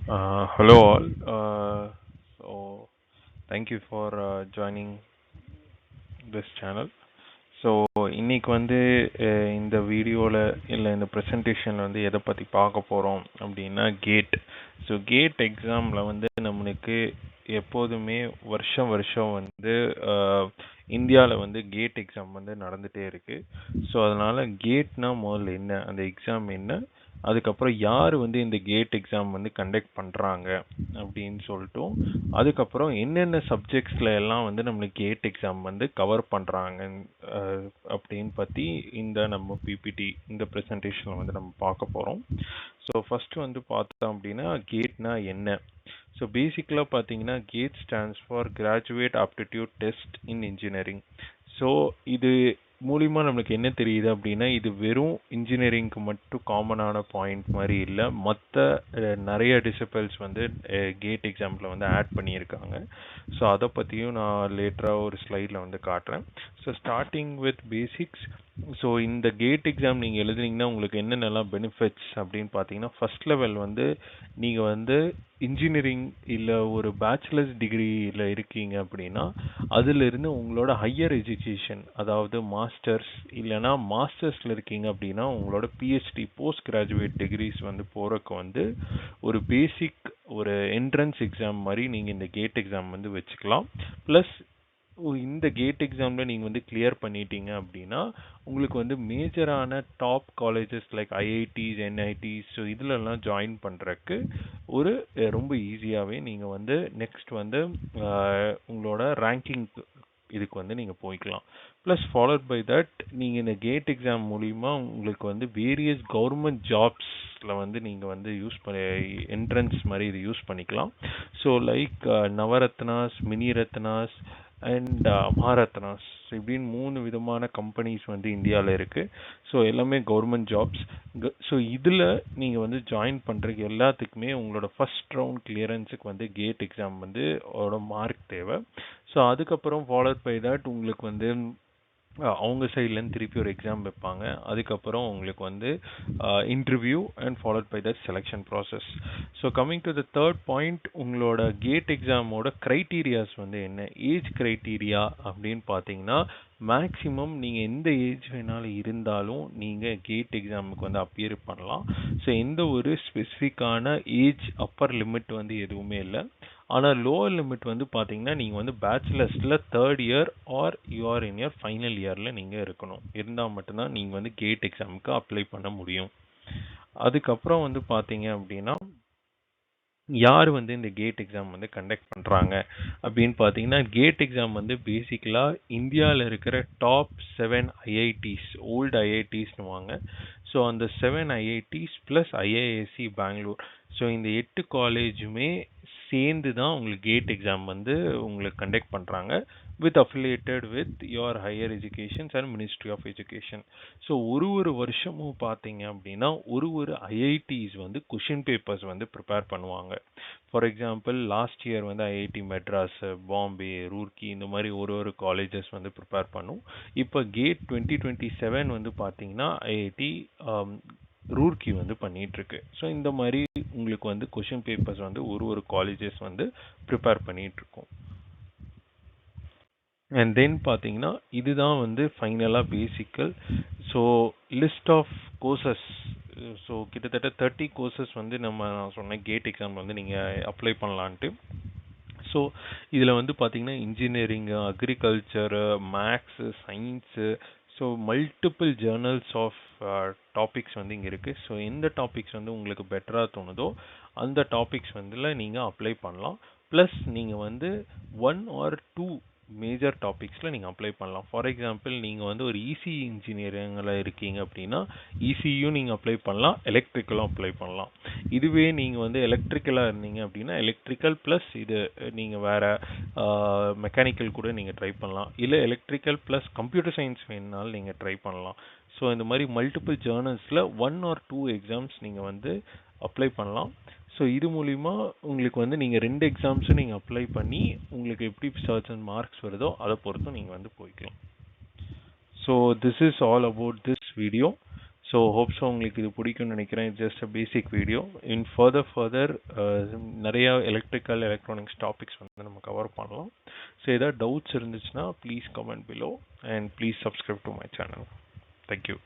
Hello all. So thank you for joining this channel. So இன்னைக்கு வந்து இந்த வீடியோவில் இல்லை இந்த ப்ரெசன்டேஷனில் வந்து எதை பற்றி பார்க்க போகிறோம் அப்படின்னா கேட். ஸோ கேட் எக்ஸாமில் வந்து நம்மளுக்கு எப்போதுமே வருஷம் வருஷம் வந்து இந்தியாவில் வந்து கேட் எக்ஸாம் வந்து நடந்துகிட்டே இருக்குது. ஸோ அதனால் கேட்னா முதல்ல என்ன, அந்த எக்ஸாம் என்ன, அதுக்கப்புறம் யார் வந்து இந்த கேட் எக்ஸாம் வந்து கண்டக்ட் பண்ணுறாங்க அப்படின்னு சொல்லிட்டும், அதுக்கப்புறம் என்னென்ன சப்ஜெக்ட்ஸில் எல்லாம் வந்து நம்மளுக்கு கேட் எக்ஸாம் வந்து கவர் பண்ணுறாங்க அப்படின்னு பற்றி இந்த நம்ம பிபிடி இந்த ப்ரெசன்டேஷனில் வந்து நம்ம பார்க்க போகிறோம். ஸோ ஃபஸ்ட்டு வந்து பார்த்தோம் அப்படின்னா கேட்னா என்ன. ஸோ பேசிக்கலாக பார்த்தீங்கன்னா GATE stands for graduate aptitude test in engineering. So இது மூலிமா நம்மளுக்கு என்ன தெரியுது அப்படின்னா, இது வெறும் இன்ஜினியரிங்க்கு மட்டும் காமனான பாயிண்ட் மாதிரி இல்லை, மற்ற நிறைய டிசிப்ளின்ஸ் வந்து கேட் எக்ஸாம்பிள் வந்து ஆட் பண்ணியிருக்காங்க. ஸோ அதை பற்றியும் நான் லேட்டராக ஒரு ஸ்லைடில் வந்து காட்டுறேன். So starting with basics. So இந்த கேட் எக்ஸாம் நீங்கள் எழுதுனீங்கன்னா உங்களுக்கு என்னென்னலாம் பெனிஃபிட்ஸ் அப்படின்னு பார்த்தீங்கன்னா, ஃபஸ்ட் லெவல் வந்து நீங்கள் வந்து இன்ஜினியரிங் இல்லை ஒரு பேச்சுலர்ஸ் டிகிரியில் இருக்கீங்க அப்படின்னா அதிலிருந்து உங்களோட ஹையர் எஜுகேஷன், அதாவது மாஸ்டர்ஸ் இல்லைனா மாஸ்டர்ஸில் இருக்கீங்க அப்படின்னா உங்களோட பிஹெச்டி போஸ்ட் கிராஜுவேட் டிகிரிஸ் வந்து போகிறக்கு வந்து ஒரு பேசிக் ஒரு என்ட்ரன்ஸ் எக்ஸாம் மாதிரி நீங்கள் இந்த கேட் எக்ஸாம் வந்து வச்சுக்கலாம். ப்ளஸ் இந்த கேட் எக்ஸாமில் நீங்கள் வந்து கிளியர் பண்ணிட்டீங்க அப்படின்னா உங்களுக்கு வந்து மேஜரான top colleges like IITs, NITs, so இதிலெல்லாம் ஜாயின் பண்ணுறக்கு ஒரு ரொம்ப ஈஸியாகவே நீங்கள் வந்து நெக்ஸ்ட் வந்து உங்களோட ரேங்கிங் இதுக்கு வந்து நீங்கள் போய்க்கலாம். ப்ளஸ் ஃபாலோட் பை தட் நீங்கள் இந்த கேட் எக்ஸாம் மூலிமா உங்களுக்கு வந்து வேரியஸ் கவர்மெண்ட் ஜாப்ஸில் வந்து நீங்கள் வந்து யூஸ் பண்ணி என்ட்ரன்ஸ் மாதிரி இது யூஸ் பண்ணிக்கலாம். So like Navratnas, mini Ratnas and Maharatnas இப்படின்னு 3 விதமான கம்பெனிஸ் வந்து இந்தியாவில் இருக்குது. ஸோ எல்லாமே கவர்மெண்ட் ஜாப்ஸ். ஸோ இதில் நீங்கள் வந்து ஜாயின் பண்ணுறதுக்கு எல்லாத்துக்குமே உங்களோட ஃபஸ்ட் ரவுண்ட் கிளியரன்ஸுக்கு வந்து கேட் எக்ஸாம் வந்து மார்க் தேவை. ஸோ அதுக்கப்புறம் ஃபாலோட் பை தட் உங்களுக்கு வந்து அவங்க சைட்லேருந்து திருப்பி ஒரு எக்ஸாம் வைப்பாங்க. அதுக்கப்புறம் உங்களுக்கு வந்து interview and followed by that selection process. So coming to the third point, உங்களோட கேட் எக்ஸாமோட க்ரைட்டீரியாஸ் வந்து என்ன, ஏஜ் க்ரைட்டீரியா அப்படின்னு பார்த்தீங்கன்னா மேக்ஸிமம் நீங்கள் எந்த ஏஜ் வேணாலும் இருந்தாலும் நீங்கள் கேட் எக்ஸாமுக்கு வந்து அப்பியர் பண்ணலாம். ஸோ எந்த ஒரு ஸ்பெசிஃபிக்கான ஏஜ் அப்பர் லிமிட் வந்து எதுவுமே இல்லை. ஆனால் லோவர் லிமிட் வந்து பார்த்தீங்கன்னா நீங்கள் வந்து பேச்சுலர்ஸில் 3rd year or you're in year final இயரில் நீங்கள் இருக்கணும். இருந்தால் மட்டும்தான் நீங்கள் வந்து கேட் எக்ஸாமுக்கு அப்ளை பண்ண முடியும். அதுக்கப்புறம் வந்து பார்த்தீங்க அப்படின்னா யார் வந்து இந்த கேட் எக்ஸாம் வந்து கண்டக்ட் பண்ணுறாங்க அப்படின்னு பார்த்தீங்கன்னா, கேட் எக்ஸாம் வந்து பேசிக்கலாக இந்தியாவில் இருக்கிற டாப் 7 ஐஐடிஸ், ஓல்டு ஐஐடிஸ்னுவாங்க. ஸோ அந்த 7 IITs plus IISc Bangalore, so இந்த 8 காலேஜுமே சேர்ந்து தான் உங்களுக்கு கேட் எக்ஸாம் வந்து உங்களுக்கு கண்டக்ட் பண்ணுறாங்க with affiliated with your higher educations and ministry of education. So ஒரு வருஷமும் பார்த்தீங்க அப்படின்னா ஒரு ஐஐடிஸ் வந்து கொஷின் பேப்பர்ஸ் வந்து ப்ரிப்பேர் பண்ணுவாங்க. ஃபார் எக்ஸாம்பிள் லாஸ்ட் இயர் வந்து ஐஐடி மெட்ராஸ், பாம்பே, ரூர்க்கி இந்த மாதிரி ஒரு காலேஜஸ் வந்து ப்ரிப்பேர் பண்ணும். இப்போ கேட் 2027 வந்து பார்த்தீங்கன்னா ஐஐடி ரூர்க்கி வந்து பண்ணிகிட்ருக்கு. ஸோ இந்த மாதிரி உங்களுக்கு வந்து கொஷின் பேப்பர்ஸ் வந்து ஒரு காலேஜஸ் வந்து ப்ரிப்பேர் பண்ணிகிட்ருக்கோம். அண்ட் தென் பார்த்தீங்கன்னா இதுதான் வந்து ஃபைனலாக basically. So list of courses, so கிட்டத்தட்ட 30 கோர்சஸ் வந்து நான் சொன்னேன் கேட் எக்ஸாம் வந்து நீங்கள் அப்ளை பண்ணலான்ட்டு. ஸோ இதில் வந்து பார்த்தீங்கன்னா engineering, agriculture, maths, science, so multiple journals of topics வந்து இங்கே இருக்குது. ஸோ எந்த டாபிக்ஸ் வந்து உங்களுக்கு பெட்டராக தோணுதோ அந்த டாபிக்ஸ் வந்து நீங்கள் அப்ளை பண்ணலாம். ப்ளஸ் நீங்கள் வந்து 1 or 2 மேஜர் டாபிக்ஸில் நீங்கள் அப்ளை பண்ணலாம். ஃபார் எக்ஸாம்பிள் நீங்கள் வந்து ஒரு இசி இன்ஜினியரிங்கில் இருக்கீங்க அப்படின்னா இசியும் நீங்கள் அப்ளை பண்ணலாம், எலக்ட்ரிக்கலும் அப்ளை பண்ணலாம். இதுவே நீங்கள் வந்து எலக்ட்ரிக்கலாக இருந்தீங்க அப்படின்னா எலக்ட்ரிக்கல் ப்ளஸ் இது நீங்கள் வேறு மெக்கானிக்கல் கூட நீங்கள் ட்ரை பண்ணலாம். இல்லை எலக்ட்ரிக்கல் ப்ளஸ் கம்ப்யூட்டர் சயின்ஸ் வேணுனாலும் நீங்கள் ட்ரை பண்ணலாம். ஸோ இந்த மாதிரி மல்டிபிள் ஜேர்னல்ஸில் 1 or 2 எக்ஸாம்ஸ் நீங்கள் வந்து அப்ளை பண்ணலாம். ஸோ இது மூலிமா உங்களுக்கு வந்து நீங்கள் 2 எக்ஸாம்ஸும் நீங்கள் அப்ளை பண்ணி உங்களுக்கு எப்படி சர்டன் மார்க்ஸ் வருதோ அதை பொறுத்தும் நீங்கள் வந்து போய்க்கலாம். So this is all about this video. So hope so உங்களுக்கு இது பிடிக்கும்னு நினைக்கிறேன். Just a basic video. In further நிறைய எலக்ட்ரானிக்ஸ் டாபிக்ஸ் வந்து நம்ம கவர் பண்ணலாம். ஸோ ஏதாவது டவுட்ஸ் இருந்துச்சுன்னா please comment below and please subscribe to my channel. Thank you.